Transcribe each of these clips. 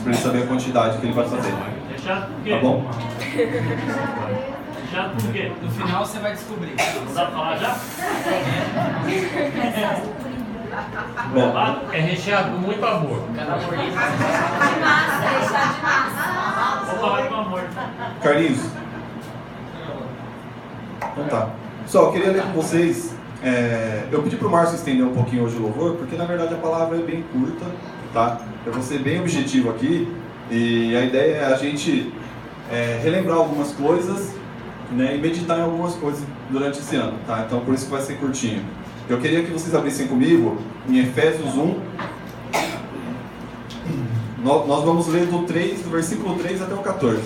para ele saber a quantidade que ele vai fazer. É chato por quê? Tá bom? Chato por quê? No final você vai descobrir. Não dá pra falar já? Bom, É recheado com muito amor. Cada mordida. De massa, deixar de massa. Vou falar com amor. Carlinhos. Então tá. Pessoal, eu queria ler com vocês. Eu pedi pro Márcio estender um pouquinho hoje o louvor, porque na verdade a palavra é bem curta, tá? Eu vou ser bem objetivo aqui, e a ideia é a gente relembrar algumas coisas, né, e meditar em algumas coisas durante esse ano, tá? Então por isso que vai ser curtinho. Eu queria que vocês abrissem comigo em Efésios 1. Nós vamos ler do versículo 3 até o 14.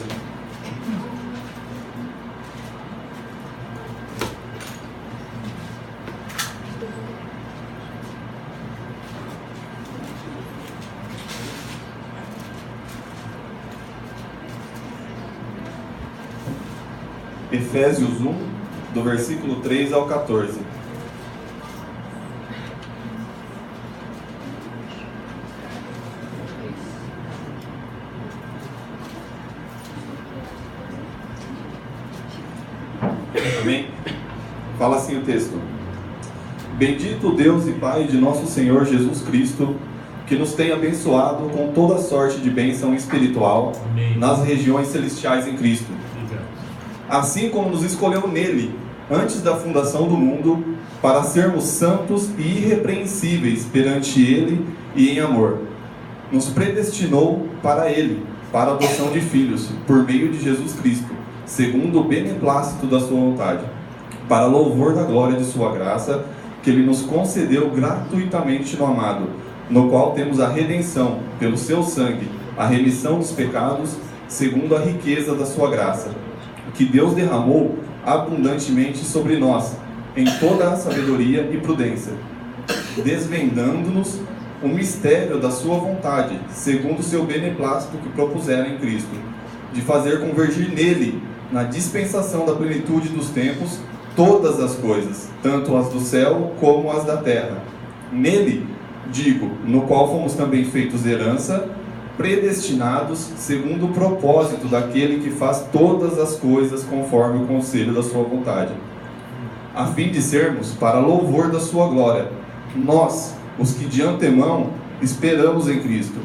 Efésios 1, do versículo 3 ao 14. Amém? Fala assim o texto: Bendito Deus e Pai de nosso Senhor Jesus Cristo, que nos tem abençoado com toda sorte de bênção espiritual Amém. nas regiões celestiais em Cristo. Obrigado. Assim como nos escolheu nele, antes da fundação do mundo, para sermos santos e irrepreensíveis perante ele e em amor. Nos predestinou para ele, para a adoção de filhos, por meio de Jesus Cristo, segundo o beneplácito da sua vontade, para louvor da glória de sua graça, que ele nos concedeu gratuitamente no amado, no qual temos a redenção, pelo seu sangue, a remissão dos pecados, segundo a riqueza da sua graça, que Deus derramou abundantemente sobre nós, em toda a sabedoria e prudência, desvendando-nos o mistério da sua vontade, segundo o seu beneplácito que propusera em Cristo, de fazer convergir nele, na dispensação da plenitude dos tempos, todas as coisas, tanto as do céu como as da terra. Nele, digo, no qual fomos também feitos herança, predestinados segundo o propósito daquele que faz todas as coisas conforme o conselho da sua vontade, a fim de sermos para louvor da sua glória, nós, os que de antemão esperamos em Cristo,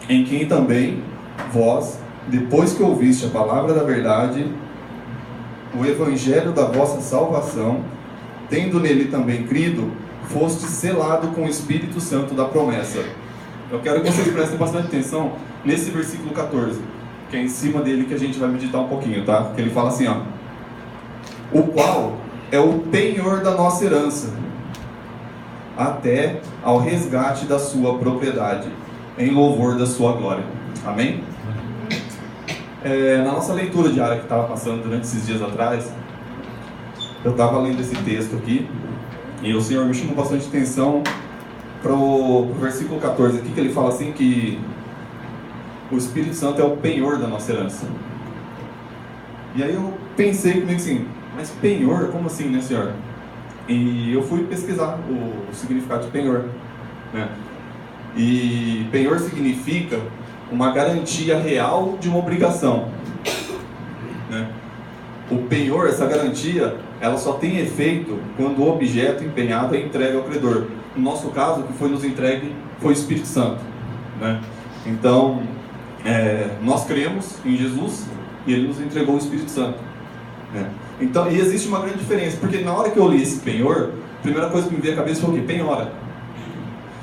em quem também vós, depois que ouviste a palavra da verdade, o evangelho da vossa salvação, tendo nele também crido, foste selado com o Espírito Santo da promessa. Eu quero que vocês prestem bastante atenção nesse versículo 14, que é em cima dele que a gente vai meditar um pouquinho, tá? Que ele fala assim, ó: o qual é o penhor da nossa herança, até ao resgate da sua propriedade, em louvor da sua glória. Amém? Na nossa leitura diária que estava passando durante esses dias atrás, eu estava lendo esse texto aqui, e o Senhor me chamou bastante atenção para o versículo 14 aqui, que ele fala assim que o Espírito Santo é o penhor da nossa herança. E aí eu pensei comigo assim, mas penhor? Como assim, né, Senhor? E eu fui pesquisar o significado de penhor, né? E penhor significa uma garantia real de uma obrigação, né? O penhor, essa garantia, ela só tem efeito quando o objeto empenhado é entregue ao credor. No nosso caso, o que foi nos entregue foi o Espírito Santo, né? Então, nós cremos em Jesus e Ele nos entregou o Espírito Santo, né? Então, e existe uma grande diferença, porque na hora que eu li esse penhor, a primeira coisa que me veio à cabeça foi o quê? Penhora.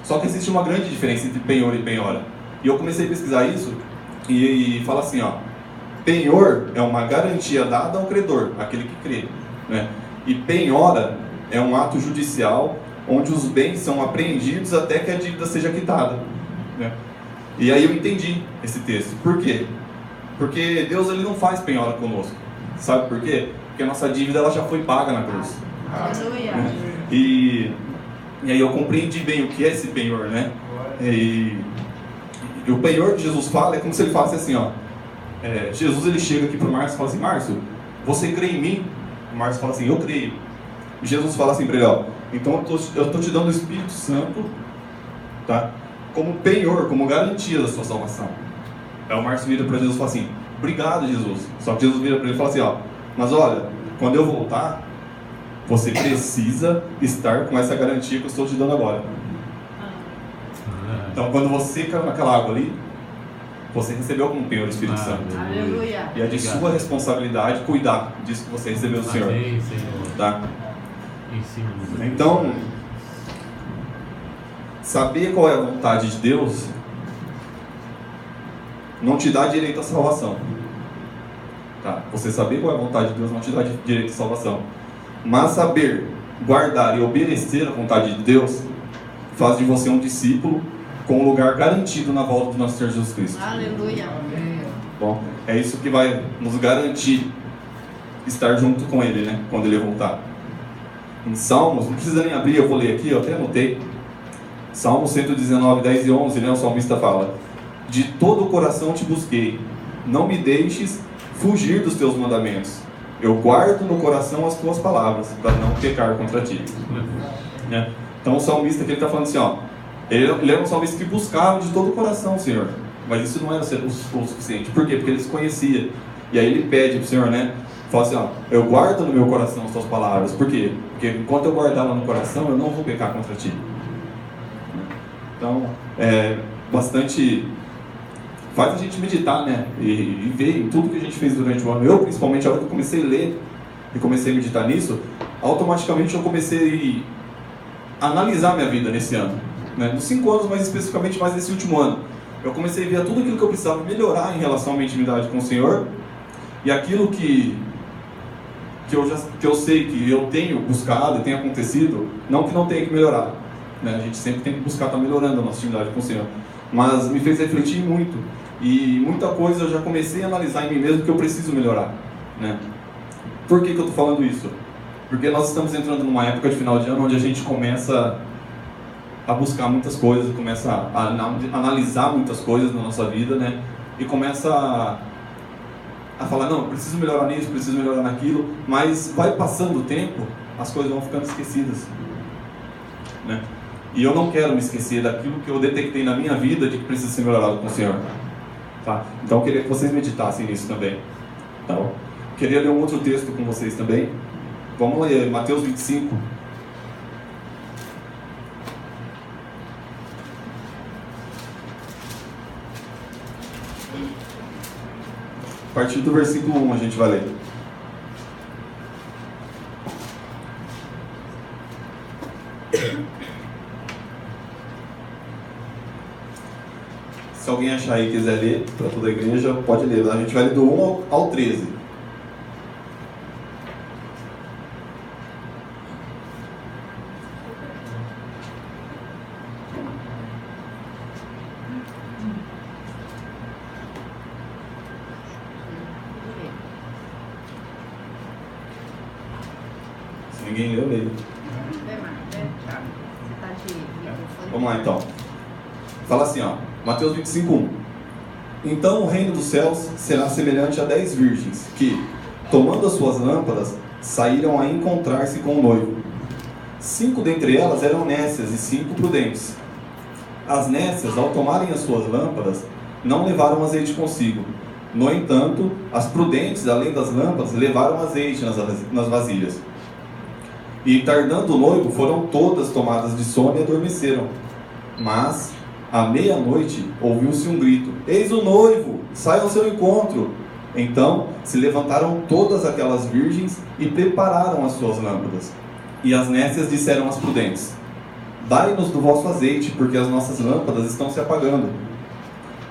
Só que existe uma grande diferença entre penhor e penhora. E eu comecei a pesquisar isso e fala assim, ó: penhor é uma garantia dada ao credor, aquele que crê, né? E penhora é um ato judicial onde os bens são apreendidos até que a dívida seja quitada, né? E aí eu entendi esse texto. Por quê? Porque Deus, ele não faz penhora conosco. Sabe por quê? Porque a nossa dívida, ela já foi paga na cruz. Aleluia. E aí eu compreendi bem o que é esse penhor, né? E o penhor que Jesus fala é como se ele falasse assim, ó: Jesus, ele chega aqui para o Márcio e fala assim: Márcio, você crê em mim? O Márcio fala assim: eu creio. E Jesus fala assim para ele, ó: então eu estou te dando o Espírito Santo, tá? Como penhor, como garantia da sua salvação. Aí o Márcio vira para Jesus e fala assim: obrigado, Jesus. Só que Jesus vira para ele e fala assim: ó, mas olha, quando eu voltar, você precisa estar com essa garantia que eu estou te dando agora. Então, quando você caiu naquela água ali, você recebeu como penhor o Espírito Santo. Aleluia. E é de sua responsabilidade cuidar disso que você recebeu do Senhor. Amém, Senhor. Tá? Ensina-nos. Então, saber qual é a vontade de Deus não te dá direito à salvação. Tá? Você saber qual é a vontade de Deus não te dá direito à salvação. Mas saber guardar e obedecer à vontade de Deus faz de você um discípulo com um lugar garantido na volta do nosso Senhor Jesus Cristo. Aleluia. Bom, é isso que vai nos garantir estar junto com Ele, né? Quando Ele voltar. Em Salmos, não precisa nem abrir, eu vou ler aqui, eu até anotei. Salmo 119, 10 e 11, né? O salmista fala: de todo o coração te busquei, não me deixes fugir dos teus mandamentos. Eu guardo no coração as tuas palavras, para não pecar contra ti. Né? Então o salmista aqui está falando assim, ó, ele era um salmista que buscava de todo o coração o Senhor, mas isso não era o suficiente. Por quê? Porque ele se conhecia. E aí ele pede para o Senhor, né? Fala assim, ó, eu guardo no meu coração as tuas palavras. Por quê? Porque enquanto eu guardar lá no coração, eu não vou pecar contra ti. Então, bastante... faz a gente meditar, né? E ver em tudo que a gente fez durante o ano. Eu, principalmente, a hora que eu comecei a ler e comecei a meditar nisso, automaticamente eu comecei a analisar minha vida nesse ano. Né? Nos 5 anos, mais especificamente, mais nesse último ano. Eu comecei a ver tudo aquilo que eu precisava melhorar em relação à minha intimidade com o Senhor. E aquilo que eu sei que eu tenho buscado e tem acontecido, não que não tenha que melhorar. Né? A gente sempre tem que buscar estar melhorando a nossa intimidade com o Senhor. Mas me fez refletir muito. E muita coisa eu já comecei a analisar em mim mesmo que eu preciso melhorar. Né? Por que eu estou falando isso? Porque nós estamos entrando numa época de final de ano onde a gente começa a buscar muitas coisas, começa a analisar muitas coisas na nossa vida, né? E começa a falar, não, preciso melhorar nisso, preciso melhorar naquilo, mas vai passando o tempo, as coisas vão ficando esquecidas. Né? E eu não quero me esquecer daquilo que eu detectei na minha vida de que precisa ser melhorado com o Senhor. Tá? Então eu queria que vocês meditassem nisso também. Tá bom? Queria ler um outro texto com vocês também. Vamos ler Mateus 25. A partir do versículo 1 a gente vai ler. Se alguém achar aí e quiser ler para toda a igreja, pode ler. A gente vai ler do 1 ao 13. Se ninguém leu, leio. Vamos lá então. Fala assim, ó. Mateus 25, 1. Então o reino dos céus será semelhante a 10 virgens, que, tomando as suas lâmpadas, saíram a encontrar-se com o noivo. 5 dentre elas eram nécias e 5 prudentes. As nécias, ao tomarem as suas lâmpadas, não levaram azeite consigo. No entanto, as prudentes, além das lâmpadas, levaram azeite nas vasilhas. E, tardando o noivo, foram todas tomadas de sono e adormeceram. Mas, à meia-noite, ouviu-se um grito: eis o noivo, sai ao seu encontro. Então se levantaram todas aquelas virgens e prepararam as suas lâmpadas. E as nécias disseram às prudentes: dai-nos do vosso azeite, porque as nossas lâmpadas estão se apagando.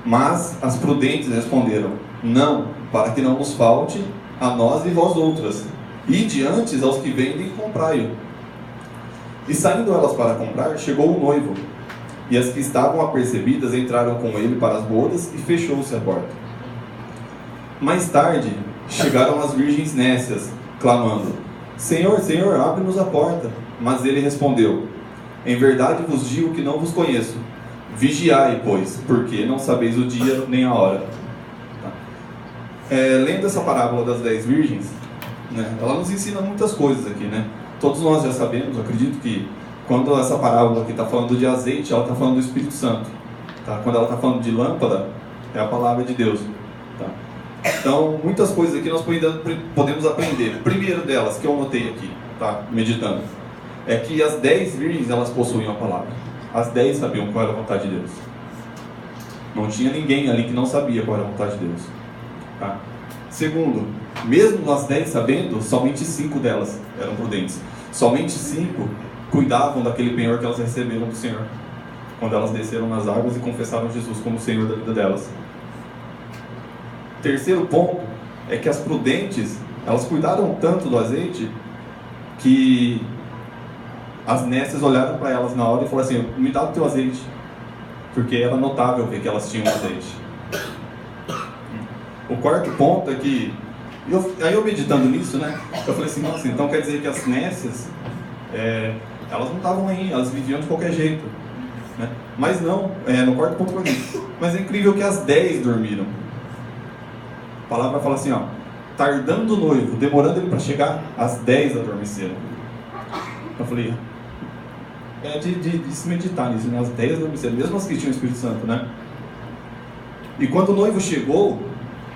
Mas as prudentes responderam: não, para que não nos falte a nós e vós outras. Ide antes aos que vendem e comprai-o. E saindo elas para comprar, chegou o noivo. E as que estavam apercebidas entraram com ele para as bodas e fechou-se a porta. Mais tarde, chegaram as virgens nécias, clamando: Senhor, Senhor, abre-nos a porta. Mas ele respondeu: em verdade vos digo que não vos conheço. Vigiai, pois, porque não sabeis o dia nem a hora. Lendo essa parábola das 10 virgens, né, ela nos ensina muitas coisas aqui, né? Todos nós já sabemos, acredito que quando essa parábola aqui está falando de azeite, ela está falando do Espírito Santo. Tá? Quando ela está falando de lâmpada, é a palavra de Deus. Tá? Então, muitas coisas aqui nós podemos aprender. Primeiro delas, que eu anotei aqui, tá? Meditando, é que as 10 virgens, elas possuíam a palavra. As 10 sabiam qual era a vontade de Deus. Não tinha ninguém ali que não sabia qual era a vontade de Deus. Tá? Segundo, mesmo as 10 sabendo, somente 5 delas eram prudentes. Somente 5 cuidavam daquele penhor que elas receberam do Senhor, quando elas desceram nas águas e confessaram Jesus como Senhor da vida delas. Terceiro ponto é que as prudentes, elas cuidaram tanto do azeite que as nécias olharam para elas na hora e falaram assim: me dá o teu azeite, porque era notável ver que elas tinham azeite. O quarto ponto é que, aí eu meditando nisso, né, eu falei assim: nossa, então quer dizer que as nécias, elas não estavam aí, elas viviam de qualquer jeito, né? Mas não, no quarto ponto foi isso. Mas é incrível que as 10 dormiram. A palavra fala assim, ó: tardando o noivo, demorando ele para chegar, as 10 adormeceram. Eu falei, de se meditar nisso, né? As 10 adormeceram, mesmo as que tinham o Espírito Santo, né? E quando o noivo chegou,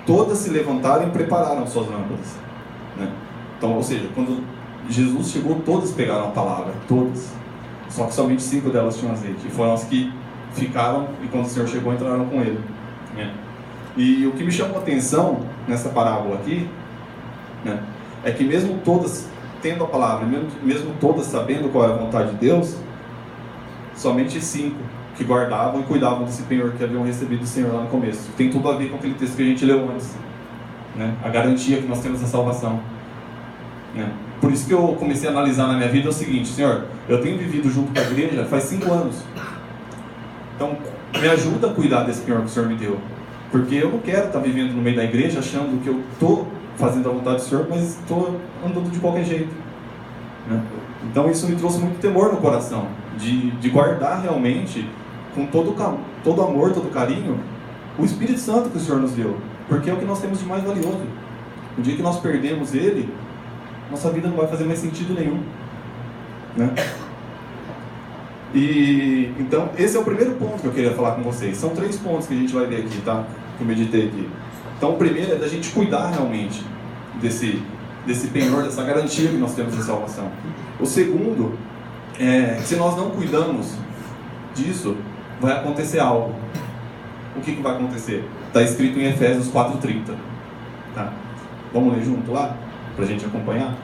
todas se levantaram e prepararam suas lâmpadas, né? Então, ou seja, quando Jesus chegou, todas pegaram a palavra, todas. Só que somente 5 delas tinham azeite. E foram as que ficaram, e quando o Senhor chegou, entraram com ele, né? E o que me chamou a atenção nessa parábola aqui, né, é que mesmo todas tendo a palavra, mesmo todas sabendo qual é a vontade de Deus, somente 5 que guardavam e cuidavam desse penhor que haviam recebido do Senhor lá no começo. Tem tudo a ver com aquele texto que a gente leu antes, né? A garantia que nós temos da salvação, né? Por isso que eu comecei a analisar na minha vida o seguinte: Senhor, eu tenho vivido junto com a igreja faz 5 anos, então me ajuda a cuidar desse penhor que o Senhor me deu, porque eu não quero estar vivendo no meio da igreja achando que eu estou fazendo a vontade do Senhor, mas estou andando de qualquer jeito, né? Então isso me trouxe muito temor no coração, de guardar realmente, com todo amor, todo carinho, o Espírito Santo que o Senhor nos deu, porque é o que nós temos de mais valioso. No dia que nós perdemos Ele, nossa vida não vai fazer mais sentido nenhum, né? E então esse é o primeiro ponto que eu queria falar com vocês. São 3 pontos que a gente vai ver aqui, tá? Que eu meditei aqui. Então o primeiro é da gente cuidar realmente desse penhor, dessa garantia que nós temos de salvação. O segundo é que se nós não cuidamos disso, vai acontecer algo. O que vai acontecer? Está escrito em Efésios 4:30, tá? Vamos ler junto lá, para a gente acompanhar?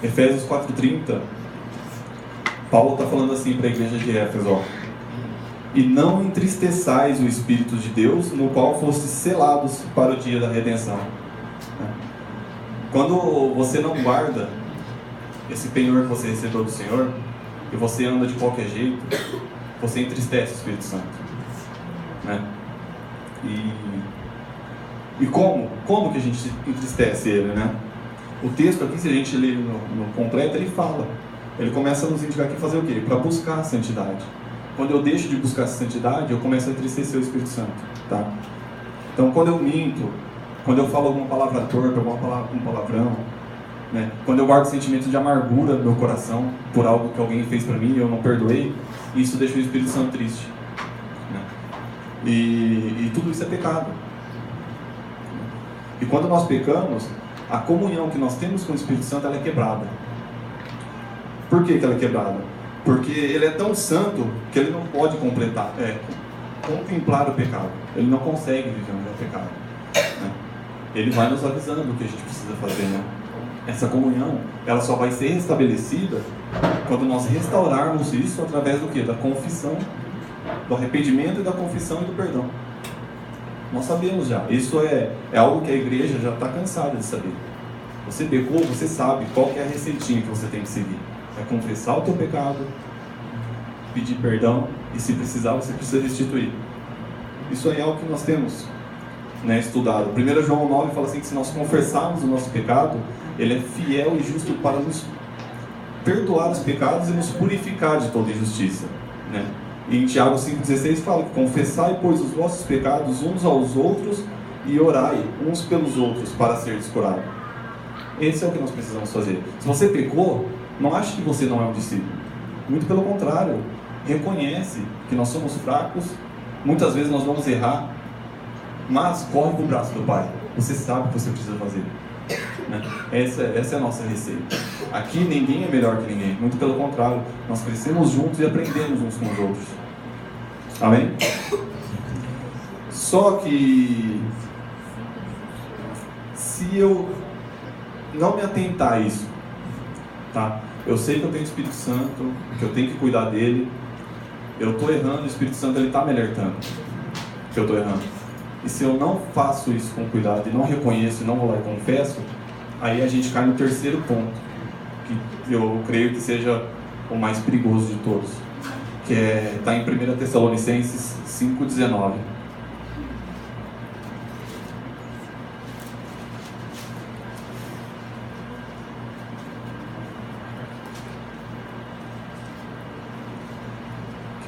Efésios 4:30, Paulo está falando assim para a igreja de Éfeso, ó: e não entristeçais o Espírito de Deus, no qual fostes selados para o dia da redenção. Quando você não guarda esse penhor que você recebeu do Senhor, e você anda de qualquer jeito, você entristece o Espírito Santo, né? E como que a gente entristece ele, né? O texto aqui, se a gente ler no completo, ele fala, ele começa a nos indicar aqui fazer o quê? Para buscar a santidade. Quando eu deixo de buscar essa santidade, eu começo a entristecer o Espírito Santo, tá? Então, quando eu minto, quando eu falo alguma palavra torta, um palavrão, né? Quando eu guardo sentimento de amargura no meu coração por algo que alguém fez para mim e eu não perdoei, isso deixa o Espírito Santo triste, né? E tudo isso é pecado. E quando nós pecamos, a comunhão que nós temos com o Espírito Santo, ela é quebrada. Por que ela é quebrada? Porque ele é tão santo que ele não pode contemplar o pecado. Ele não consegue viver o pecado, né? Ele vai nos avisando o que a gente precisa fazer, né? Essa comunhão, ela só vai ser restabelecida quando nós restaurarmos isso através do quê? Da confissão, do arrependimento e da confissão e do perdão. Nós sabemos já, isso é algo que a igreja já está cansada de saber. Você pecou, você sabe qual que é a receitinha que você tem que seguir. É confessar o teu pecado, pedir perdão, e se precisar, você precisa restituir. Isso aí é algo que nós temos, né, estudado. 1 João 9 fala assim, que se nós confessarmos o nosso pecado, ele é fiel e justo para nos perdoar os pecados e nos purificar de toda injustiça, né? E em Tiago 5,16 fala que confessai, pois, os vossos pecados uns aos outros e orai uns pelos outros para seres curados. Esse é o que nós precisamos fazer. Se você pecou, não ache que você não é um discípulo. Muito pelo contrário, reconhece que nós somos fracos, muitas vezes nós vamos errar, mas corre para o braço do Pai. Você sabe o que você precisa fazer. Né? Essa é a nossa receita. Aqui ninguém é melhor que ninguém, muito pelo contrário, nós crescemos juntos e aprendemos uns com os outros. Amém? Só que se eu não me atentar a isso, tá? Eu sei que eu tenho o Espírito Santo, que eu tenho que cuidar dele, eu estou errando, o Espírito Santo está me alertando que eu estou errando. E se eu não faço isso com cuidado e não reconheço e não vou lá e confesso, aí a gente cai no terceiro ponto, que eu creio que seja o mais perigoso de todos, que está em 1 Tessalonicenses 5,19.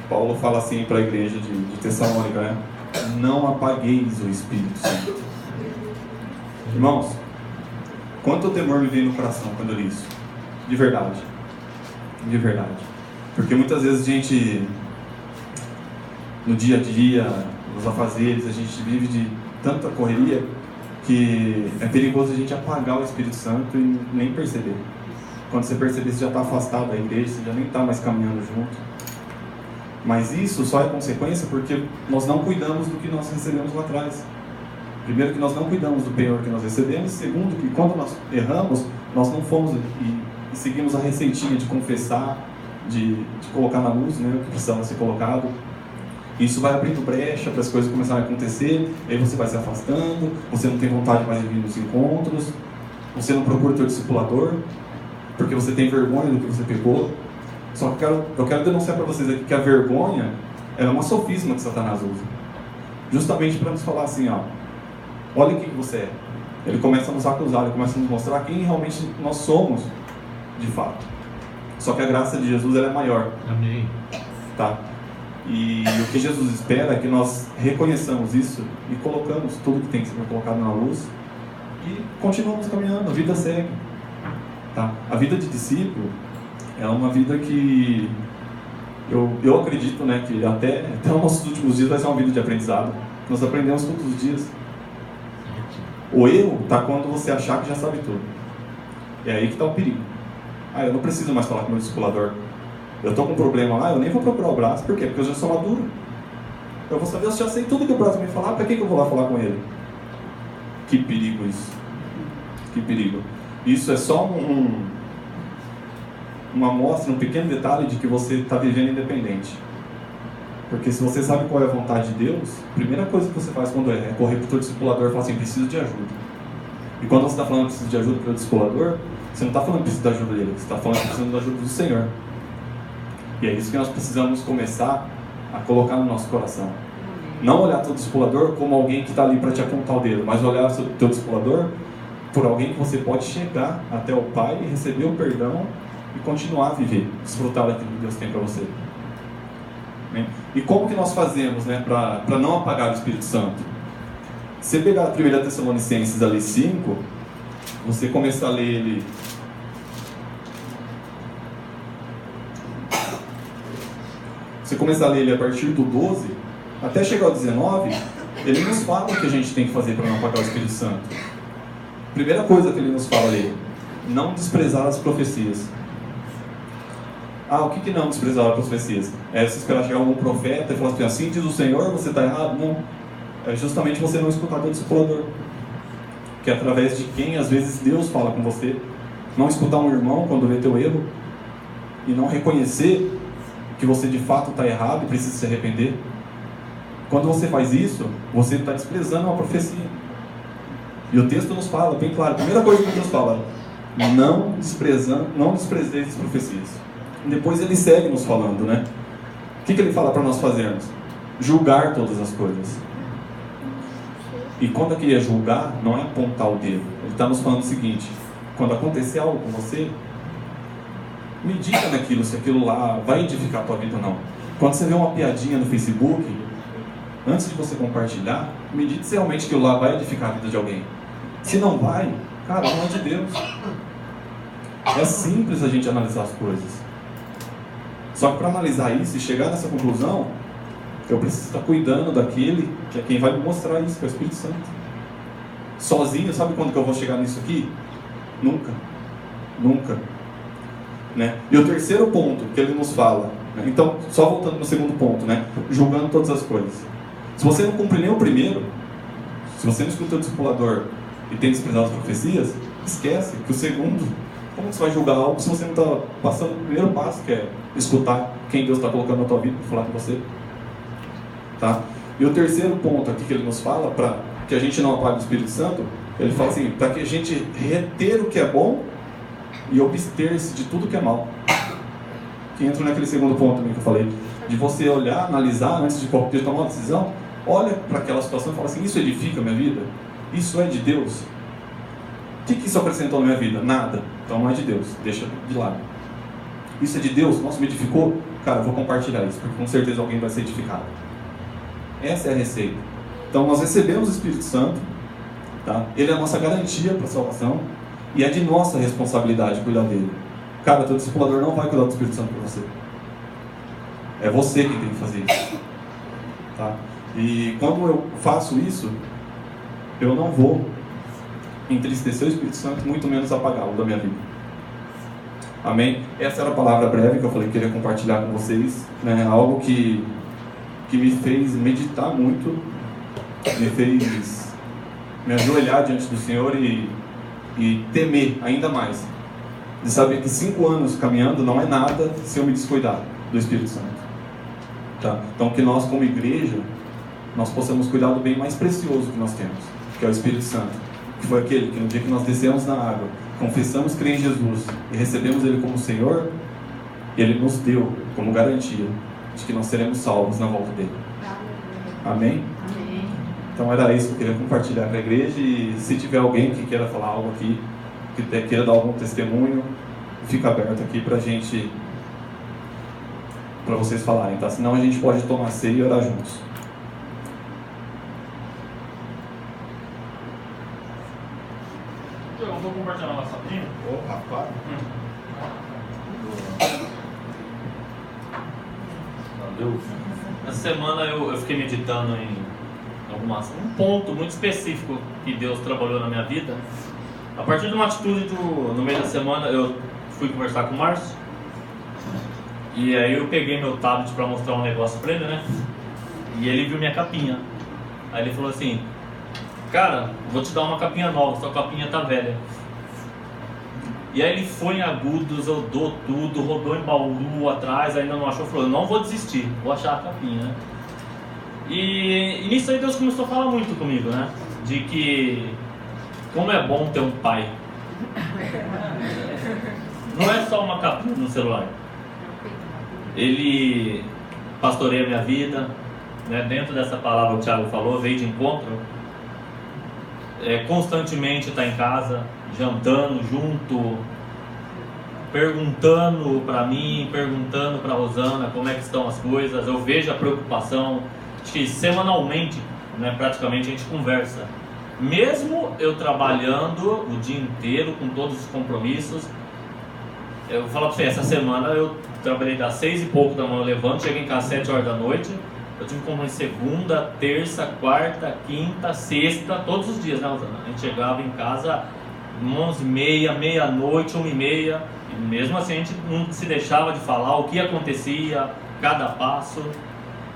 Paulo fala assim para a igreja de Tessalônica, né? Não apagueis o Espírito Santo. Irmãos, quanto temor me veio no coração quando eu li isso. De verdade. De verdade. Porque muitas vezes a gente, no dia a dia, nos afazeres, a gente vive de tanta correria que é perigoso a gente apagar o Espírito Santo e nem perceber. Quando você perceber, você já está afastado da igreja, você já nem está mais caminhando junto. Mas isso só é consequência porque nós não cuidamos do que nós recebemos lá atrás. Primeiro, que nós não cuidamos do penhor que nós recebemos. Segundo, que quando nós erramos, nós não fomos e seguimos a receitinha de confessar, de colocar na luz, né, o que precisava ser colocado. Isso vai abrindo brecha para as coisas começarem a acontecer. Aí você vai se afastando, você não tem vontade mais de vir nos encontros, você não procura o teu discipulador, porque você tem vergonha do que você pegou. Só que eu quero denunciar para vocês aqui que a vergonha é uma sofisma que Satanás usa. Justamente para nos falar assim, ó, olha o que você é. Ele começa a nos acusar, ele começa a nos mostrar quem realmente nós somos, de fato. Só que a graça de Jesus ela é maior. Amém. Tá? E o que Jesus espera é que nós reconheçamos isso e colocamos tudo que tem que ser colocado na luz e continuamos caminhando, a vida segue. Tá? A vida de discípulo é uma vida que eu acredito, né, que até os nossos últimos dias vai ser uma vida de aprendizado. Nós aprendemos todos os dias. O erro está quando você achar que já sabe tudo. É aí que está o perigo. Eu não preciso mais falar com o meu discipulador. Eu estou com um problema lá, eu nem vou procurar o braço. Por quê? Porque eu já sou maduro. Eu vou saber, eu já sei tudo que o braço me falar, para que eu vou lá falar com ele? Que perigo isso. Que perigo. Isso é só uma amostra, um pequeno detalhe de que você está vivendo independente. Porque se você sabe qual é a vontade de Deus, a primeira coisa que você faz quando é correr para o teu discipulador e falar assim, preciso de ajuda. E quando você está falando que precisa de ajuda para o discipulador, você não está falando que precisa da ajuda dele, você está falando que precisa da ajuda do Senhor. E é isso que nós precisamos começar a colocar no nosso coração. Não olhar teu discipulador como alguém que está ali para te apontar o dedo, mas olhar o teu discipulador por alguém que você pode chegar até o Pai e receber o perdão e continuar a viver, desfrutar daquilo que Deus tem para você. E como que nós fazemos, né, para não apagar o Espírito Santo? Se você pegar a 1 Tessalonicenses ali 5, você começar a ler ele... Você começar a ler ele a partir do 12, até chegar ao 19, ele nos fala o que a gente tem que fazer para não apagar o Espírito Santo. Primeira coisa que ele nos fala ali, não desprezar as profecias. O que não desprezar as profecias? É você esperar chegar algum profeta e falar assim diz o Senhor, você está errado? Não. É justamente você não escutar teu discipulador. Que é através de quem, às vezes, Deus fala com você. Não escutar um irmão quando vê teu erro. E não reconhecer que você de fato está errado e precisa se arrepender. Quando você faz isso, você está desprezando uma profecia. E o texto nos fala, bem claro, a primeira coisa que Deus fala, não desprezeis as profecias. Depois ele segue nos falando, né? O que ele fala para nós fazermos? Julgar todas as coisas. E quando aqui é julgar, não é apontar o dedo. Ele está nos falando o seguinte, quando acontecer algo com você, medita naquilo, se aquilo lá vai edificar a tua vida ou não. Quando você vê uma piadinha no Facebook, antes de você compartilhar, medite se realmente aquilo lá vai edificar a vida de alguém. Se não vai, cara, não é de Deus. É simples a gente analisar as coisas. Só que para analisar isso e chegar nessa conclusão, eu preciso estar cuidando daquele que é quem vai me mostrar isso, que é o Espírito Santo. Sozinho, sabe quando que eu vou chegar nisso aqui? Nunca. Nunca. Né? E o terceiro ponto que ele nos fala, né? Então, só voltando no segundo ponto, né? Julgando todas as coisas. Se você não cumpre nem o primeiro, se você não escuta o discipulador e tem desprezado as profecias, esquece que o segundo, como você vai julgar algo se você não está passando o primeiro passo, que é escutar quem Deus está colocando na tua vida para falar com você? Tá? E o terceiro ponto aqui que ele nos fala, para que a gente não apague o Espírito Santo, ele fala assim, para que a gente reter o que é bom e abster-se de tudo que é mal. Que entra naquele segundo ponto também que eu falei, de você olhar, analisar antes de tomar uma decisão, olha para aquela situação e fala assim, isso edifica a minha vida? Isso é de Deus? O que isso acrescentou na minha vida? Nada. Então não é de Deus, deixa de lado. Isso é de Deus? Nossa, me edificou? Cara, eu vou compartilhar isso, porque com certeza alguém vai ser edificado. Essa é a receita. Então nós recebemos o Espírito Santo, tá? Ele é a nossa garantia para a salvação e é de nossa responsabilidade cuidar dele. Cara, teu discipulador não vai cuidar do Espírito Santo para você. É você quem tem que fazer isso, tá? E quando eu faço isso, eu não vou entristecer o Espírito Santo, muito menos apagá-lo da minha vida. Amém? Essa era a palavra breve que eu falei que queria compartilhar com vocês, né? Algo que me fez meditar muito, me fez me ajoelhar diante do Senhor e temer ainda mais, de saber que 5 anos caminhando não é nada se eu me descuidar do Espírito Santo, tá? Então que nós como igreja, nós possamos cuidar do bem mais precioso que nós temos, que é o Espírito Santo, que foi aquele que no dia que nós descemos na água, confessamos crer em Jesus e recebemos Ele como Senhor, Ele nos deu como garantia de que nós seremos salvos na volta dele. Amém? Amém. Então era isso que eu queria compartilhar com a igreja, e se tiver alguém que queira falar algo aqui, que queira dar algum testemunho, fica aberto aqui pra gente, pra vocês falarem, tá? Senão a gente pode tomar ceia e orar juntos. Eu vou compartilhar uma sapinha. Opa, claro. Valeu. Essa semana eu fiquei meditando em um ponto muito específico que Deus trabalhou na minha vida. A partir de uma atitude no meio da semana, eu fui conversar com o Márcio. E aí eu peguei meu tablet para mostrar um negócio para ele, né? E ele viu minha capinha. Aí ele falou assim, cara, vou te dar uma capinha nova, sua capinha tá velha. E aí ele foi em Agudos, rodou tudo, rodou em Bauru atrás, ainda não achou, falou, eu não vou desistir, vou achar a capinha, né? E nisso aí Deus começou a falar muito comigo, né? De que como é bom ter um pai. Não é só uma capinha no celular. Ele pastoreia minha vida, né? Dentro dessa palavra que o Thiago falou, veio de encontro. Constantemente está em casa, jantando junto, perguntando para mim, perguntando para a Rosana como é que estão as coisas. Eu vejo a preocupação. Acho que semanalmente, né, praticamente a gente conversa. Mesmo eu trabalhando o dia inteiro com todos os compromissos, eu vou falar para você, essa semana eu trabalhei das 6 e pouco da manhã, eu levanto, chego em casa às 7 horas da noite. Eu tive compromisso segunda, terça, quarta, quinta, sexta, todos os dias, né, Rosana? A gente chegava em casa 11h30, meia-noite, 1h30, e mesmo assim a gente não se deixava de falar o que acontecia, cada passo.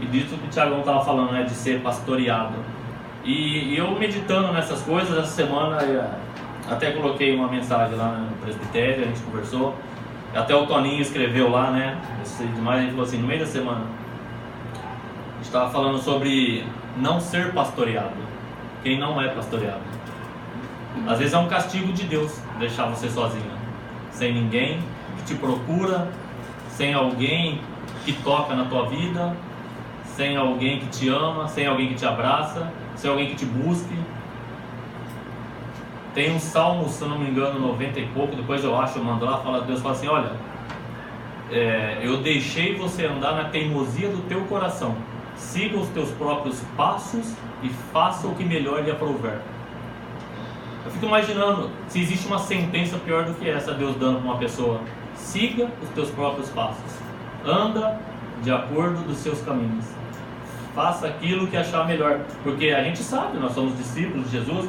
E disso que o Thiagão estava falando, né, de ser pastoreado. E eu meditando nessas coisas, essa semana até coloquei uma mensagem lá no presbitério, a gente conversou. Até o Toninho escreveu lá, né, demais, a gente falou assim, no meio da semana, a gente estava falando sobre não ser pastoreado, quem não é pastoreado. Às vezes é um castigo de Deus deixar você sozinha, sem ninguém que te procura, sem alguém que toca na tua vida, sem alguém que te ama, sem alguém que te abraça, sem alguém que te busque. Tem um salmo, se eu não me engano, 90 e pouco, depois eu acho, eu mando lá, Deus fala assim, olha, eu deixei você andar na teimosia do teu coração. Siga os teus próprios passos e faça o que melhor lhe aprouver. Eu fico imaginando se existe uma sentença pior do que essa, Deus dando para uma pessoa: siga os teus próprios passos, anda de acordo dos seus caminhos, faça aquilo que achar melhor, porque a gente sabe, nós somos discípulos de Jesus.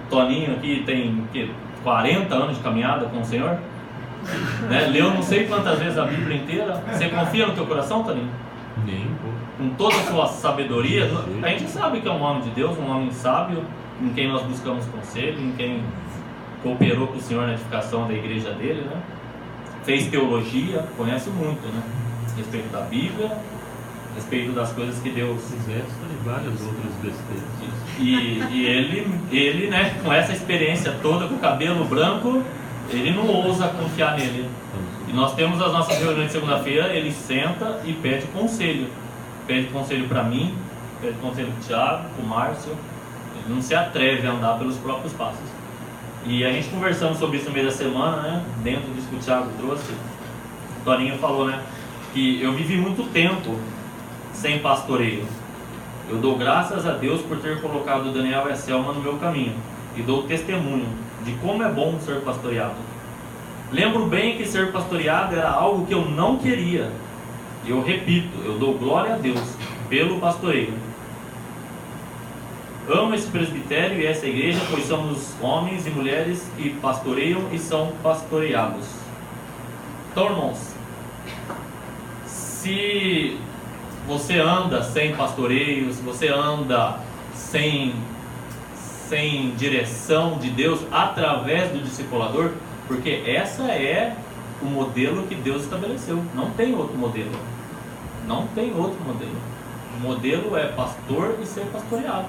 Toninho aqui tem 40 anos de caminhada com o Senhor, né? Leu não sei quantas vezes a Bíblia inteira. Você confia no teu coração, Toninho? Nem. Com toda a sua sabedoria. A gente sabe que é um homem de Deus, um homem sábio, em quem nós buscamos conselho, em quem cooperou com o Senhor na edificação da igreja dele, né? Fez teologia, conhece muito, né? A respeito da Bíblia, a respeito das coisas que Deus... Essa e várias outras besteiras. E ele, né, com essa experiência toda, com o cabelo branco, ele não ousa confiar nele. E nós temos as nossas reuniões de segunda-feira, ele senta e pede conselho. Pede conselho para mim, pede conselho para o Thiago, para o Márcio. Ele não se atreve a andar pelos próprios passos. E a gente conversando sobre isso no meio da semana, né, dentro disso que o Thiago trouxe, o Toninho falou, né, que eu vivi muito tempo sem pastoreio. Eu dou graças a Deus por ter colocado o Daniel e a Selma no meu caminho, e dou testemunho de como é bom ser pastoreado. Lembro bem que ser pastoreado era algo que eu não queria. Eu repito, eu dou glória a Deus pelo pastoreio. Amo esse presbitério e essa igreja, pois somos homens e mulheres que pastoreiam e são pastoreados. Então, irmãos, se você anda sem pastoreio, se você anda sem direção de Deus através do discipulador, porque essa é o modelo que Deus estabeleceu. Não tem outro modelo. Não tem outro modelo. O modelo é pastor e ser pastoreado.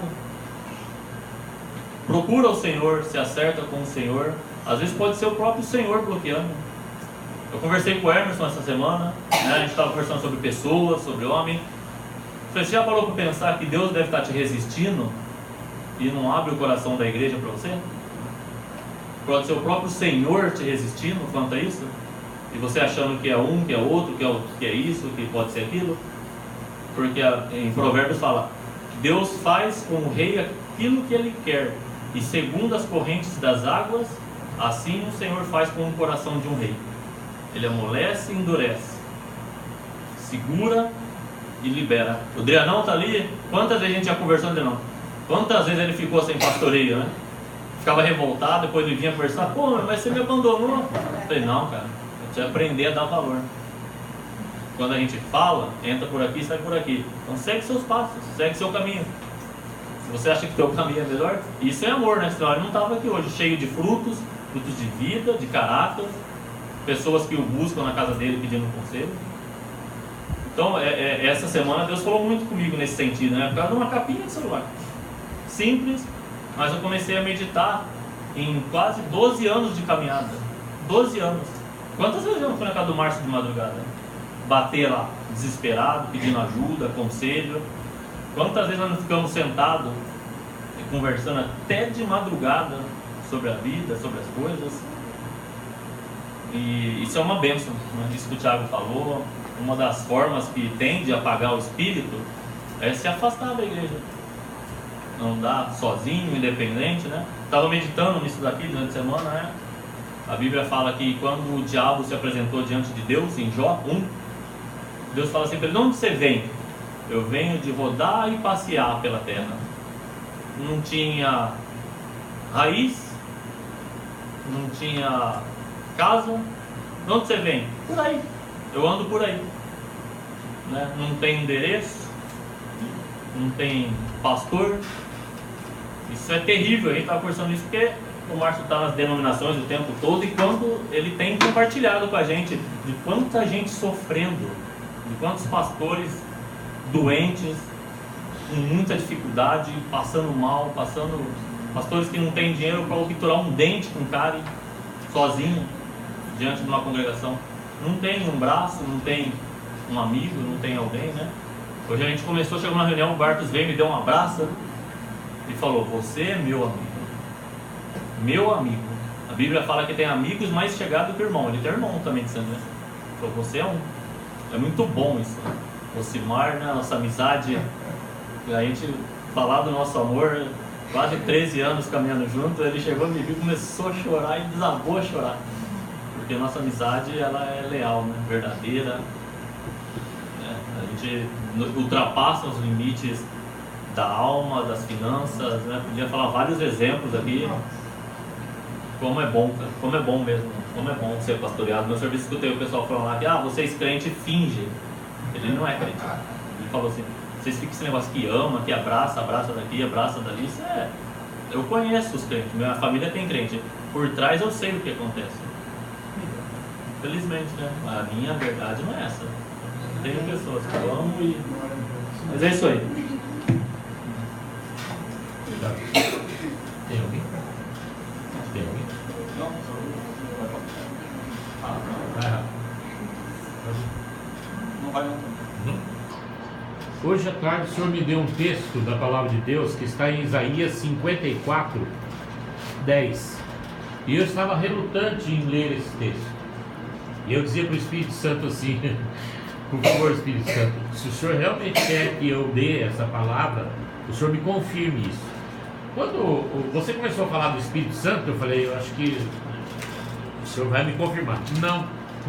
Procura o Senhor, se acerta com o Senhor. Às vezes pode ser o próprio Senhor bloqueando. Eu conversei com o Emerson essa semana, né? A gente estava conversando sobre pessoas, sobre homem. Você já parou para pensar que Deus deve estar te resistindo e não abre o coração da igreja para você? Pode ser o próprio Senhor te resistindo quanto a isso? E você achando que é um, que é outro, que é isso, que pode ser aquilo? Porque em Provérbios fala: Deus faz com o rei aquilo que ele quer, e segundo as correntes das águas, assim o Senhor faz com o coração de um rei. Ele amolece e endurece, segura e libera. O Adrianão está ali. Quantas vezes a gente já conversou com o Adrianão? Quantas vezes ele ficou sem pastoreio, né? Ficava revoltado, depois ele vinha conversar: pô, mas você me abandonou. Eu falei: não, cara, eu preciso aprender a dar valor. Quando a gente fala, entra por aqui, sai por aqui. Então segue seus passos, segue seu caminho. Se você acha que o teu caminho é melhor, isso é amor, né? Senão ele não estava aqui hoje, cheio de frutos de vida, de caráter, pessoas que o buscam na casa dele pedindo conselho. Então, essa semana Deus falou muito comigo nesse sentido, né? Por causa de uma capinha de celular. Simples, mas eu comecei a meditar em quase 12 anos de caminhada. 12 anos. Quantas vezes eu não fui na casa do Márcio de madrugada? Bater lá, desesperado, pedindo ajuda, conselho. Quantas vezes nós não ficamos sentados e conversando até de madrugada sobre a vida, sobre as coisas. E isso é uma bênção, né? Isso que o Thiago falou. Uma das formas que tende a apagar o espírito é se afastar da igreja. Não dá sozinho, independente, né? Estava meditando nisso daqui durante a semana, né? A Bíblia fala que quando o diabo se apresentou diante de Deus, em Jó 1, Deus fala assim para ele: de onde você vem? Eu venho de rodar e passear pela terra. Não tinha raiz, não tinha casa. De onde você vem? Por aí. Eu ando por aí, né? Não tem endereço, não tem pastor. Isso é terrível. A gente estava conversando isso porque o Márcio está nas denominações o tempo todo, e quando ele tem compartilhado com a gente de quanta gente sofrendo, de quantos pastores doentes, com muita dificuldade, passando mal, pastores que não têm dinheiro para obturar um dente com cárie, sozinho, diante de uma congregação. Não tem um braço, não tem um amigo, não tem alguém, né? Hoje a gente começou, chegou na reunião, o Bartos veio, me deu um abraço e falou: você é meu amigo. Meu amigo. A Bíblia fala que tem amigos mais chegados que irmão. Ele tem irmão também de sangue, né? falou, você é um. É muito bom isso. Ocimar, né? Nossa amizade, a gente falar do nosso amor, quase 13 anos caminhando junto, ele chegou, me viu, começou a chorar e desabou a chorar. Porque a nossa amizade, ela é leal, né? Verdadeira. A gente ultrapassa os limites da alma, das finanças, né? Podia falar vários exemplos aqui. Como é bom, cara. Como é bom mesmo. Como é bom ser pastoreado. No meu serviço escutei o pessoal falando lá que vocês crentes fingem. Ele não é crente. Ele falou assim, vocês ficam esse negócio que ama, que abraça daqui, abraça dali. Isso é... Eu conheço os crentes, minha família tem crente. Por trás eu sei o que acontece. Felizmente, né? A minha verdade não é essa. Tem pessoas que eu amo e... Mas é isso aí. Tem alguém? Tem alguém? Não. Não vai não. Hoje à tarde o Senhor me deu um texto da Palavra de Deus que está em Isaías 54, 10. E eu estava relutante em ler esse texto. E eu dizia para o Espírito Santo assim, por favor, Espírito Santo, se o Senhor realmente quer que eu dê essa palavra, o Senhor me confirme isso. Quando você começou a falar do Espírito Santo, eu falei, eu acho que o Senhor vai me confirmar. Não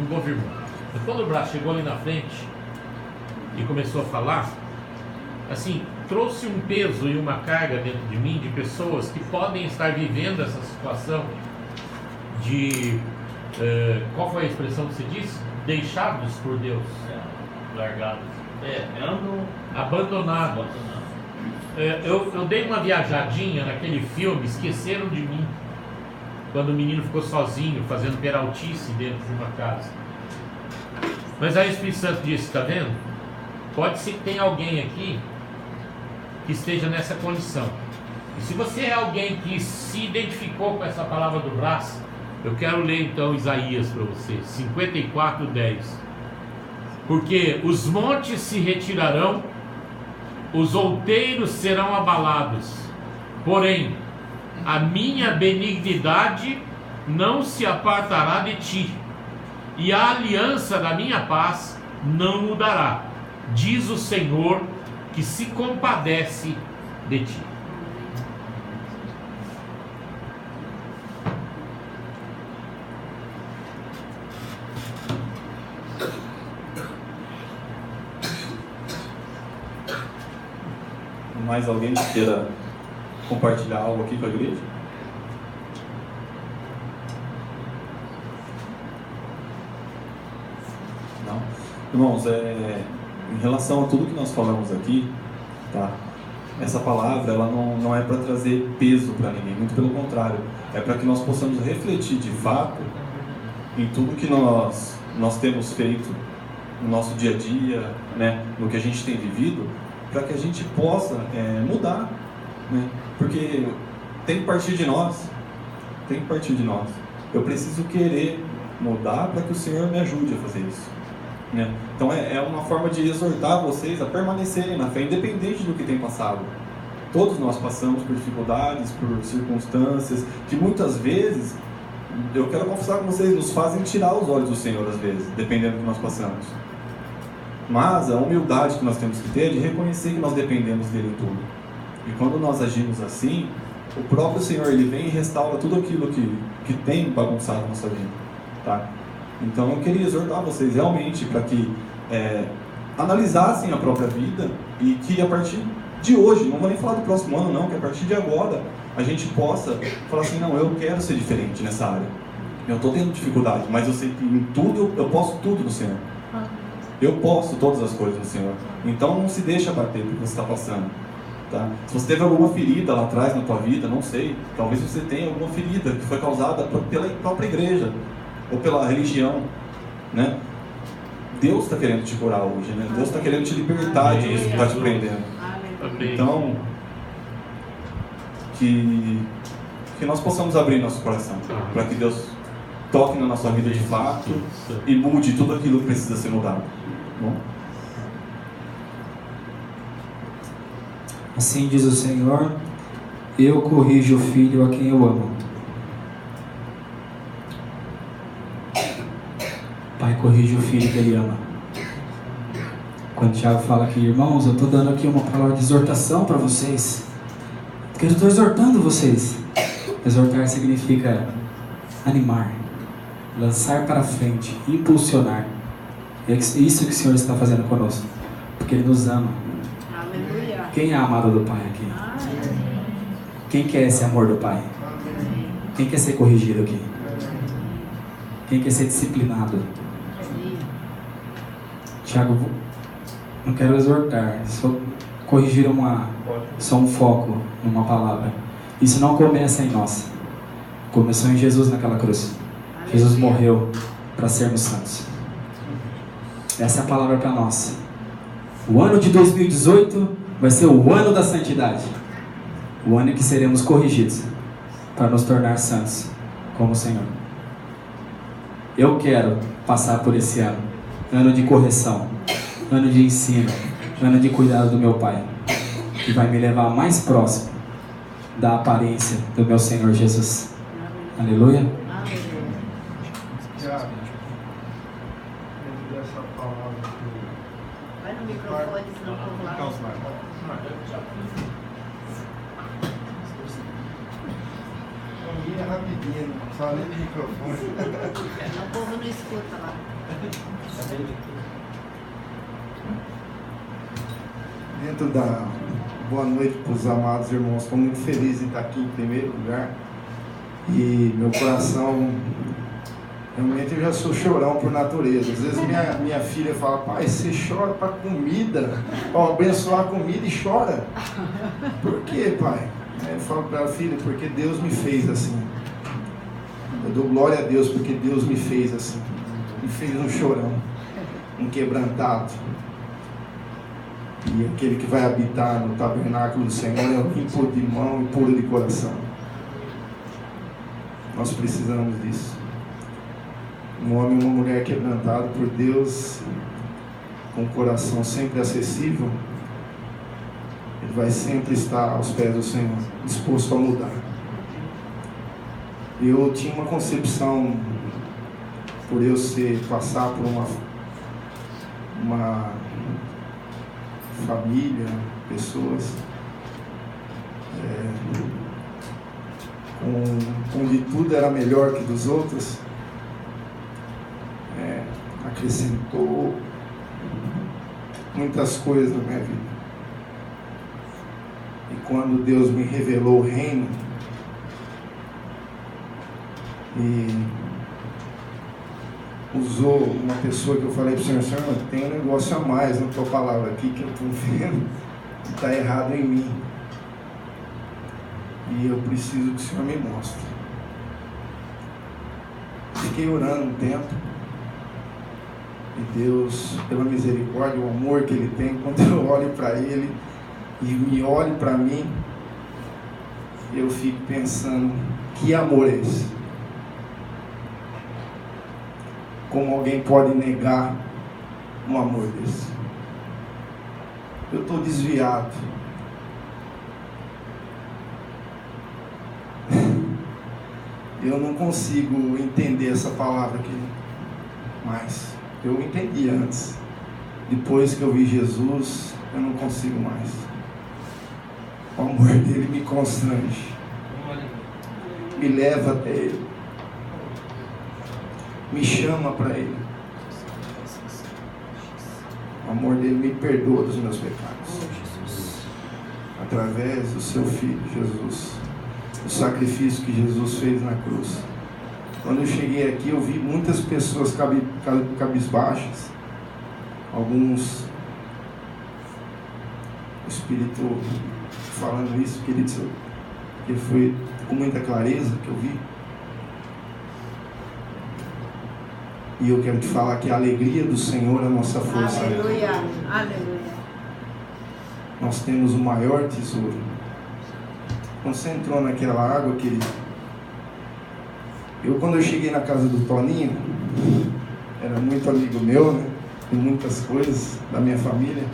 confirmou. Mas quando o braço chegou ali na frente e começou a falar, assim, trouxe um peso e uma carga dentro de mim de pessoas que podem estar vivendo essa situação de, qual foi a expressão que você disse? Deixados por Deus. Largados. Abandonados. Eu dei uma viajadinha naquele filme Esqueceram de Mim, quando o menino ficou sozinho fazendo peraltice dentro de uma casa. Mas aí o Espírito Santo disse, está vendo? Pode ser que tenha alguém aqui que esteja nessa condição. E se você é alguém que se identificou com essa palavra do braço, eu quero ler então Isaías para você, 54, 10. Porque os montes se retirarão, os outeiros serão abalados, porém a minha benignidade não se apartará de ti, e a aliança da minha paz não mudará, diz o Senhor que se compadece de ti. Mais alguém que queira compartilhar algo aqui com a igreja? Não? Irmãos, em relação a tudo que nós falamos aqui, tá? Essa palavra ela não é para trazer peso para ninguém, muito pelo contrário, é para que nós possamos refletir de fato em tudo que nós temos feito no nosso dia a dia, né? No que a gente tem vivido, para que a gente possa mudar, né? Porque tem que partir de nós, eu preciso querer mudar para que o Senhor me ajude a fazer isso, né? Então é uma forma de exortar vocês a permanecerem na fé, independente do que tem passado. Todos nós passamos por dificuldades, por circunstâncias que muitas vezes, eu quero confessar com vocês, nos fazem tirar os olhos do Senhor às vezes, dependendo do que nós passamos. Mas a humildade que nós temos que ter é de reconhecer que nós dependemos dele em tudo. E quando nós agimos assim, o próprio Senhor ele vem e restaura tudo aquilo que tem bagunçado a nossa vida, tá? Então eu queria exortar vocês realmente para que analisassem a própria vida e que a partir de hoje, não vou nem falar do próximo ano não, que a partir de agora a gente possa falar assim, não, eu quero ser diferente nessa área. Eu estou tendo dificuldade, mas eu sei que em tudo eu posso tudo no Senhor. Eu posso todas as coisas no Senhor. Então não se deixa bater pelo que você está passando, tá? Se você teve alguma ferida lá atrás na tua vida, não sei, talvez você tenha alguma ferida que foi causada pela própria igreja ou pela religião, né? Deus está querendo te curar hoje, né? Deus está querendo te libertar disso que está te prendendo. Então que nós possamos abrir nosso coração para que Deus toque na nossa vida de fato e mude tudo aquilo que precisa ser mudado. Bom? Assim diz o Senhor, eu corrijo o filho a quem eu amo. pai corrige o filho que ele ama. Quando o Tiago fala aqui, irmãos, eu estou dando aqui uma palavra de exortação para vocês, porque eu estou exortando vocês. Exortar significa animar, lançar para frente, impulsionar. É isso que o Senhor está fazendo conosco, porque Ele nos ama. Aleluia. Quem é amado do Pai aqui? Quem quer esse amor do Pai? Quem quer ser corrigido aqui? Quem quer ser disciplinado? Tiago, não quero exortar, só corrigir só um foco numa palavra. Isso não começa em nós. Começou em Jesus naquela cruz. Jesus morreu para sermos santos. Essa é a palavra para nós. O ano de 2018 vai ser o ano da santidade. O ano em que seremos corrigidos para nos tornar santos como o Senhor. Eu quero passar por esse ano. Ano de correção, ano de ensino, ano de cuidado do meu Pai, que vai me levar mais próximo da aparência do meu Senhor Jesus. Aleluia. Vai no microfone, senão eu vou lá. É rapidinho, só ali do microfone. O povo não escuta lá. Dentro da boa noite para os amados irmãos, estou muito feliz em estar aqui em primeiro lugar. E meu coração, realmente eu já sou chorão por natureza. Às vezes minha filha fala, pai, você chora para comida, para abençoar a comida e chora. Por quê, pai? Eu falo para ela, filha, porque Deus me fez assim. Eu dou glória a Deus porque Deus me fez assim. Me fez um chorão, um quebrantado. E aquele que vai habitar no tabernáculo do Senhor é o limpo de mão e puro de coração. Nós precisamos disso. Um homem e uma mulher quebrantado por Deus, com o coração sempre acessível, ele vai sempre estar aos pés do Senhor, disposto a mudar. Eu tinha uma concepção, por eu passar por uma família, pessoas, onde tudo era melhor que dos outros, acrescentou muitas coisas na minha vida. E quando Deus me revelou o reino, e usou uma pessoa que eu falei para o Senhor, tem um negócio a mais na tua palavra aqui que eu estou vendo que está errado em mim. E eu preciso que o Senhor me mostre. Fiquei orando um tempo. E Deus, pela misericórdia, o amor que Ele tem, quando eu olho para Ele e me olho para mim, eu fico pensando, que amor é esse? Como alguém pode negar um amor desse? Eu estou desviado. Eu não consigo entender essa palavra aqui, mas eu entendi antes. Depois que eu vi Jesus, eu não consigo mais. O amor dele me constrange, me leva até ele, me chama para ele. O amor dele me perdoa dos meus pecados, através do seu Filho Jesus, o sacrifício que Jesus fez na cruz. Quando eu cheguei aqui, eu vi muitas pessoas cabisbaixas, alguns, o Espírito falando isso, queridos, que foi com muita clareza que eu vi. E eu quero te falar que a alegria do Senhor é a nossa força. Aleluia, aleluia. Nós temos o maior tesouro. Quando você entrou naquela água, querido, quando eu cheguei na casa do Toninho, era muito amigo meu, né? De muitas coisas da minha família.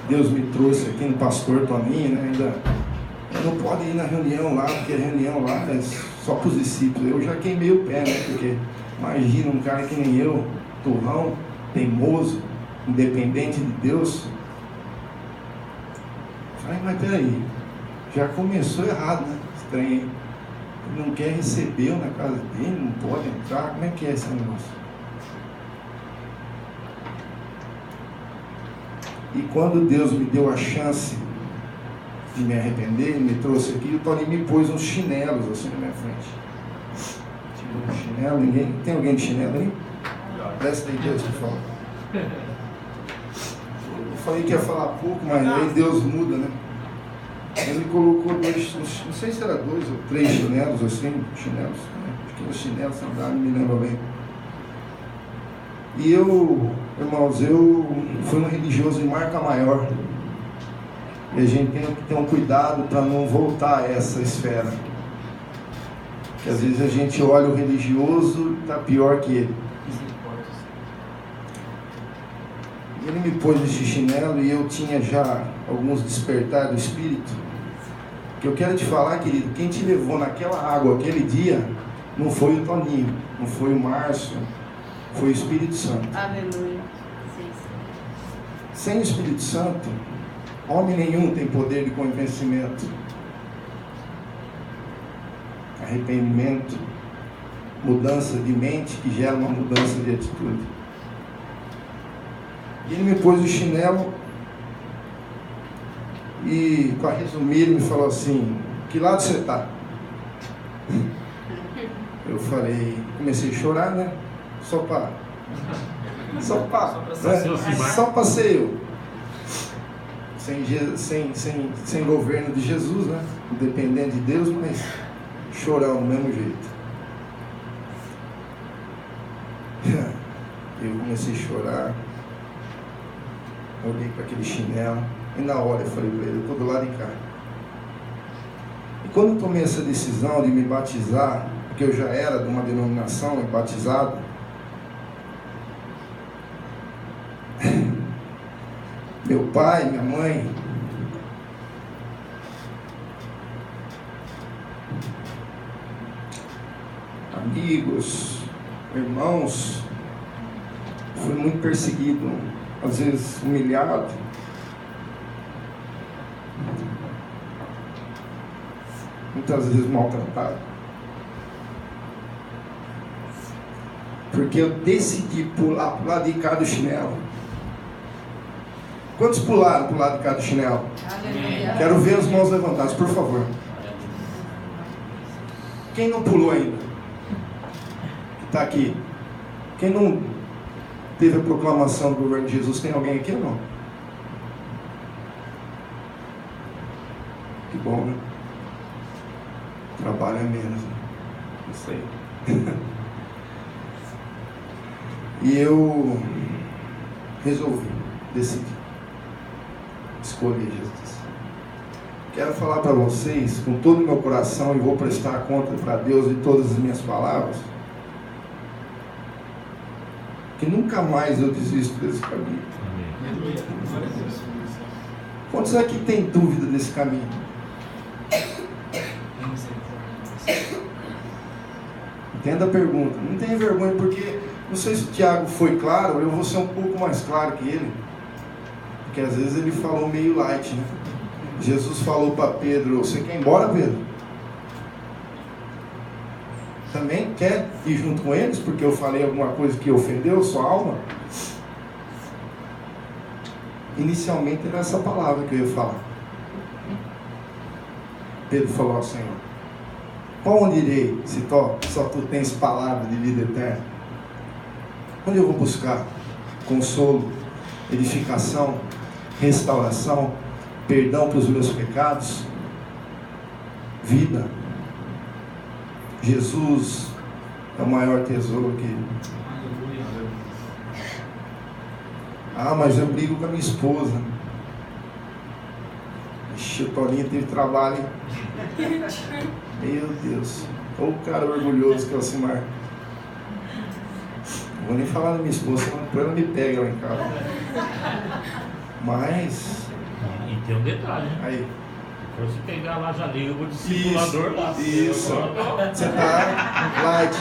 Deus me trouxe aqui no pastor Toninho, né? Ainda não pode ir na reunião lá, porque a reunião lá é só para os discípulos. Eu já queimei o pé, né? Porque imagina um cara que nem eu, turrão, teimoso, independente de Deus. Falei, mas peraí, já começou errado, né? Estranho. Ele não quer receber na casa dele, não pode entrar. Como é que é esse negócio? E quando Deus me deu a chance de me arrepender, Ele me trouxe aqui, o Toninho me pôs uns chinelos assim na minha frente. Tirou um chinelo, ninguém. Tem alguém de chinelo aí? Presta aí, Deus, por favor. Eu falei que ia falar pouco, mas aí Deus muda, né? Ele colocou dois, não sei se era 2 ou 3 chinelos assim, chinelos, né? Acho que os chinelos sandálios, não me lembro bem. E eu, irmãos, eu fui um religioso em marca maior. E a gente tem que ter um cuidado para não voltar a essa esfera. Porque às vezes a gente olha o religioso e está pior que ele. E ele me pôs esse chinelo e eu tinha já alguns despertar do Espírito. Que eu quero te falar, querido, quem te levou naquela água aquele dia não foi o Toninho, não foi o Márcio, foi o Espírito Santo. Aleluia. Sim, Sem o Espírito Santo, homem nenhum tem poder de convencimento. Arrependimento, mudança de mente que gera uma mudança de atitude. E ele me pôs o chinelo e, para resumir, ele me falou assim: que lado você está? Eu falei, comecei a chorar, né? Só para ser eu. Sem governo de Jesus, né? Dependendo de Deus, mas chorando do mesmo jeito. Eu comecei a chorar. Olhei para aquele chinelo e na hora eu falei para ele, eu estou do lado de cá. E quando eu tomei essa decisão de me batizar, porque eu já era de uma denominação batizado, meu pai, minha mãe, amigos, irmãos, fui muito perseguido, às vezes humilhado. Muitas vezes maltratado. Porque eu decidi pular para o lado de cá do chinelo. Quantos pularam para o lado de cá do chinelo? Aleluia. Quero ver as mãos levantadas, por favor. Quem não pulou ainda? Que está aqui. Quem não teve a proclamação do governo de Jesus? Tem alguém aqui ou não? Que bom, né? Trabalho é menos, né? Isso aí. E eu resolvi, decidi escolher Jesus. Quero falar para vocês com todo o meu coração, e vou prestar conta para Deus de todas as minhas palavras, que nunca mais eu desisto desse caminho. Quantos aqui tem dúvida desse caminho? Entenda a pergunta. Não tenha vergonha, porque não sei se o Tiago foi claro, eu vou ser um pouco mais claro que ele, porque às vezes ele falou meio light, né? Jesus falou para Pedro: você quer ir embora, Pedro? Também quer ir junto com eles porque eu falei alguma coisa que ofendeu sua alma? Inicialmente era essa palavra que eu ia falar. Pedro falou ao Senhor: para onde irei se só tu tens palavra de vida eterna? Onde eu vou buscar consolo, edificação, restauração, perdão para os meus pecados, vida? Jesus é o maior tesouro que... Ah, mas eu brigo com a minha esposa. Ixi, o Toninho teve trabalho, hein? Meu Deus. Olha o cara orgulhoso que é o Simar. Não vou nem falar da minha esposa, senão ela me pega lá em casa. Mas... E tem um detalhe, né? Aí. Se você pegar lá, já liga o discipulador lá. Isso. Você tá light.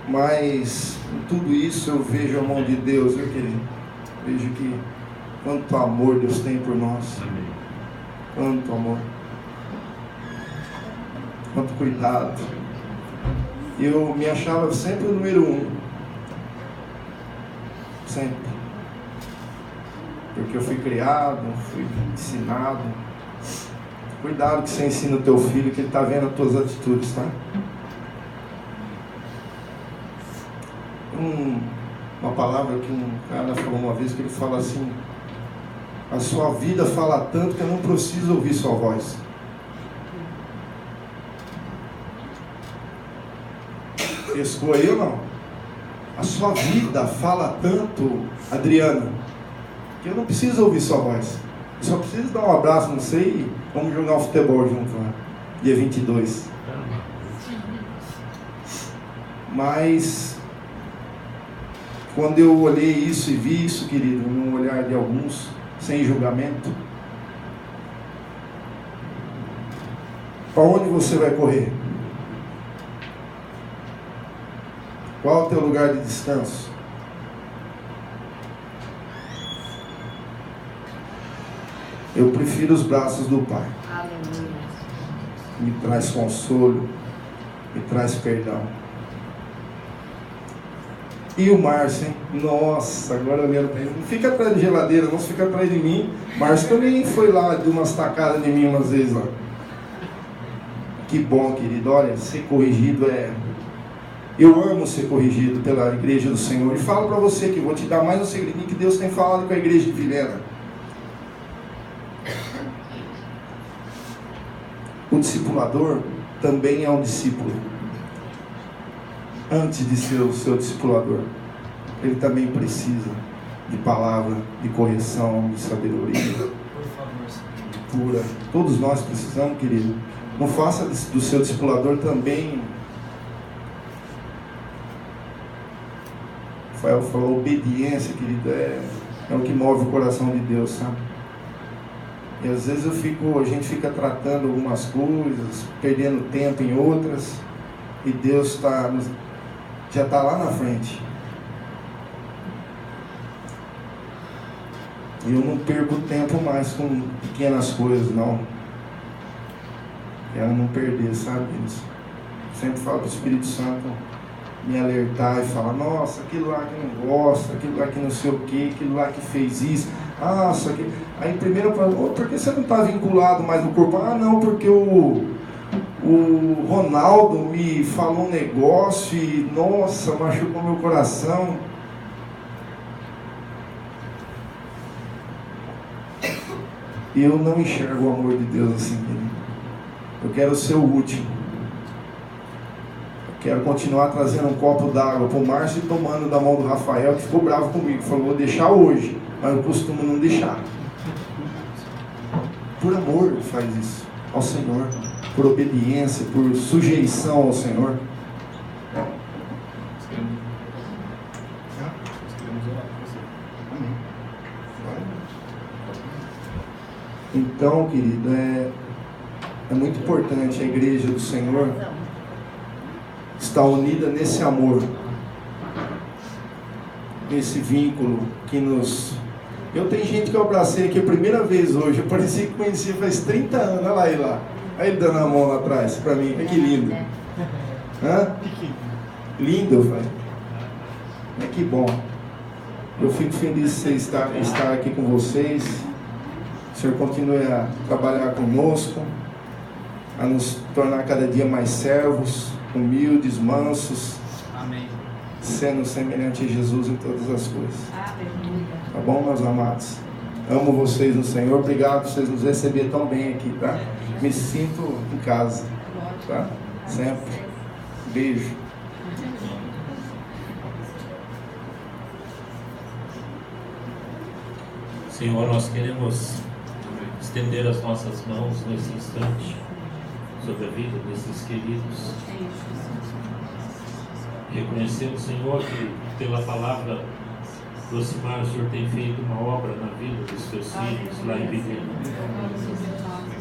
Mas em tudo isso eu vejo a mão de Deus, viu, querido? Vejo que quanto amor Deus tem por nós. Amém. Quanto amor. Quanto cuidado. Eu me achava sempre o número 1. Sempre. Porque eu fui criado, fui ensinado. Cuidado que você ensina o teu filho, que ele está vendo as tuas atitudes, tá? Uma palavra que um cara falou uma vez, que ele fala assim: a sua vida fala tanto que eu não preciso ouvir sua voz. Pescou aí ou não? A sua vida fala tanto, Adriana, que eu não preciso ouvir sua voz. Eu só preciso dar um abraço, não sei, e vamos jogar um futebol junto lá, dia 22. Mas quando eu olhei isso e vi isso, querido, no olhar de alguns, sem julgamento, para onde você vai correr? Qual é o teu lugar de descanso? Eu prefiro os braços do Pai. Aleluia. Me traz consolo, me traz perdão. E o Márcio, hein? Nossa, agora olhando para ele, não fica atrás de geladeira, não fica atrás de mim. Márcio também foi lá, deu umas tacadas de mim umas vezes lá. Que bom, querido, olha, ser corrigido é... Eu amo ser corrigido pela igreja do Senhor. E falo para você que vou te dar mais um segredinho que Deus tem falado com a igreja de Vilhena. O discipulador também é um discípulo. Antes de ser o seu discipulador, ele também precisa de palavra, de correção, de sabedoria pura. Todos nós precisamos, querido. Não faça do seu discipulador também. Rafael falou, obediência, querido, é o que move o coração de Deus, sabe? E às vezes a gente fica tratando algumas coisas, perdendo tempo em outras, e Deus já está lá na frente. E eu não perco tempo mais com pequenas coisas, não. Quero não perder, sabe isso? Sempre falo para o Espírito Santo me alertar e falar, nossa, aquilo lá que não gosta, aquilo lá que não sei o que, aquilo lá que fez isso, nossa, que... Aí primeiro eu falo, por que você não está vinculado mais no corpo? Ah, não, porque o Ronaldo me falou um negócio e, nossa, machucou meu coração. E eu não enxergo o amor de Deus assim, querido. Eu quero ser o último. Quero continuar trazendo um copo d'água para o Márcio e tomando da mão do Rafael, que ficou bravo comigo. Falou, vou deixar hoje, mas eu costumo não deixar. Por amor ele faz isso ao Senhor, por obediência, por sujeição ao Senhor. Então, querido, é muito importante a igreja do Senhor estar unida nesse amor, nesse vínculo que nos... Eu tenho gente que eu abracei aqui a primeira vez hoje, eu parecia que conhecia faz 30 anos, olha lá ele lá. Olha ele dando a mão lá atrás para mim, olha que lindo. Hã? Lindo, eu falei. É que bom. Eu fico feliz de estar aqui com vocês. O Senhor continue a trabalhar conosco, a nos tornar cada dia mais servos, humildes, mansos. Amém. Sendo semelhante a Jesus em todas as coisas. Tá bom, meus amados? Amo vocês no Senhor. Obrigado por vocês nos receberem tão bem aqui, tá? Me sinto em casa, tá? Sempre. Beijo. Senhor, nós queremos estender as nossas mãos nesse instante sobre a vida desses queridos. Reconhecemos, Senhor, que pela palavra aproximar, o Senhor tem feito uma obra na vida dos teus filhos lá em Vilhena.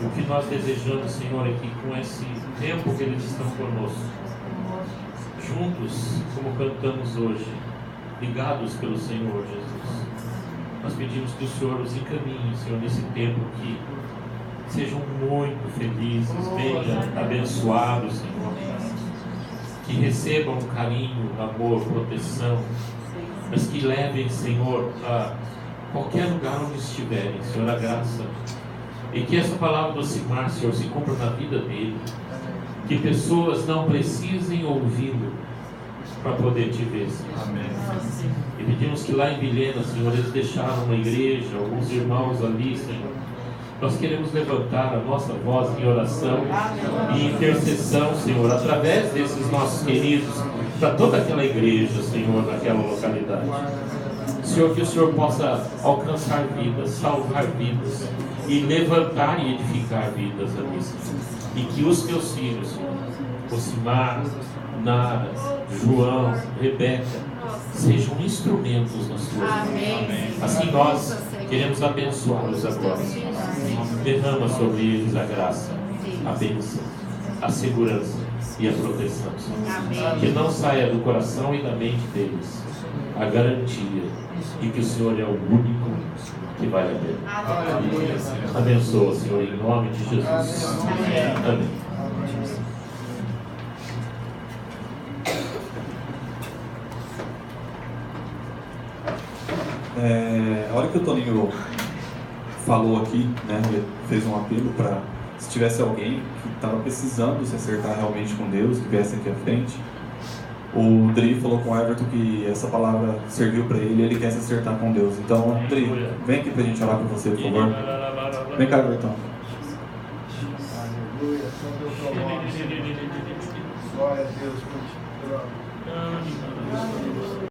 O que nós desejamos, Senhor, é que com esse tempo que eles estão conosco, juntos, como cantamos hoje, ligados pelo Senhor Jesus, nós pedimos que o Senhor os encaminhe, Senhor, nesse tempo que sejam muito felizes, venham abençoados, Senhor, que recebam carinho, amor, proteção, mas que levem, Senhor, a qualquer lugar onde estiverem, Senhor, a graça, e que essa palavra do Simar, Senhor, se cumpra na vida dele, que pessoas não precisem ouvi-lo para poder te ver, Senhor. Amém. E pedimos que lá em Vilhena, Senhor, eles deixaram uma igreja, alguns irmãos ali, Senhor. Nós queremos levantar a nossa voz em oração e intercessão, Senhor, através desses nossos queridos, para toda aquela igreja, Senhor, naquela localidade. Senhor, que o Senhor possa alcançar vidas, salvar vidas e levantar e edificar vidas ali, Senhor. E que os teus filhos, Senhor, Osimar, Nara, João, Rebeca, sejam instrumentos nas tuas mãos. Assim nós queremos abençoá-los agora, Senhor. Derrama sobre eles a graça, a bênção, a segurança e a proteção, Senhor. Que não saia do coração e da mente deles a garantia de que o Senhor é o único que vale a pena. Abençoa, Senhor, em nome de Jesus. Amém. A hora que o Toninho falou aqui, né, ele fez um apelo para, se tivesse alguém que estava precisando se acertar realmente com Deus, que viesse aqui à frente. O Dri falou com o Everton que essa palavra serviu para ele e ele quer se acertar com Deus. Então, Dri, vem aqui para a gente orar por você, por favor. Vem cá, Everton. Aleluia, Santo Deus, glória a Deus,